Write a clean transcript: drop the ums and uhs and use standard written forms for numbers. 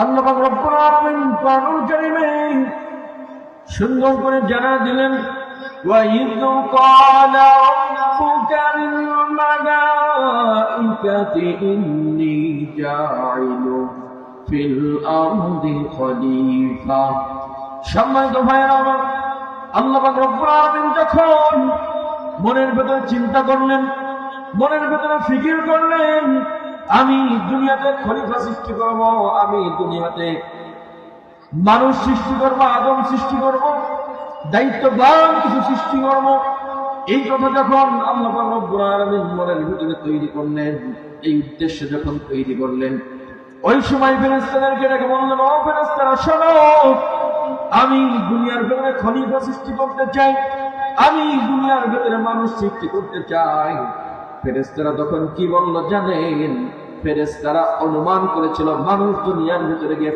আল্লাহ পাক রব্বুল আলামিন কোরআনুল কারীমে সুন্দর করে জানা দিলেন, ওয়া ইয ক্বালা রাব্বুকা লিল মালাইকাতি ইন্নী জাইলু ফিল আরদি খলিফা। সম্মানিত ভাইরা আমার, আল্লাহ পাক রব্বুল আলামিন যখন মনের ভেতরে চিন্তা করলেন, মনের ভেতরে ফিকির করলেন, আমি দুনিয়াতে খলিফা সৃষ্টি করব, আমি দুনিয়াতে মানুষ সৃষ্টি করব, আদম সৃষ্টি করব, দায়িত্ববান কিছু সৃষ্টি করব, এই কথা যখন আল্লাহ পাক রব্বুল আলামিন মনের ভিতরে তৈরি করলেন, এই উদ্দেশ্যে যখন তৈরি করলেন, ওই সময় ফেরেশতাদেরকে ডেকে বললেন, ও ফেরেশতারা শোনো, আমি দুনিয়ার ভেতরে খলিফা সৃষ্টি করতে চাই, আমি দুনিয়ার ভেতরে মানুষ সৃষ্টি করতে চাই। ফেরেশতারা তখন কি বলল জানেন? ফেরেশতারা অনুমান করেছিল মানুষ দুনিয়ার ভিতরে গিয়ে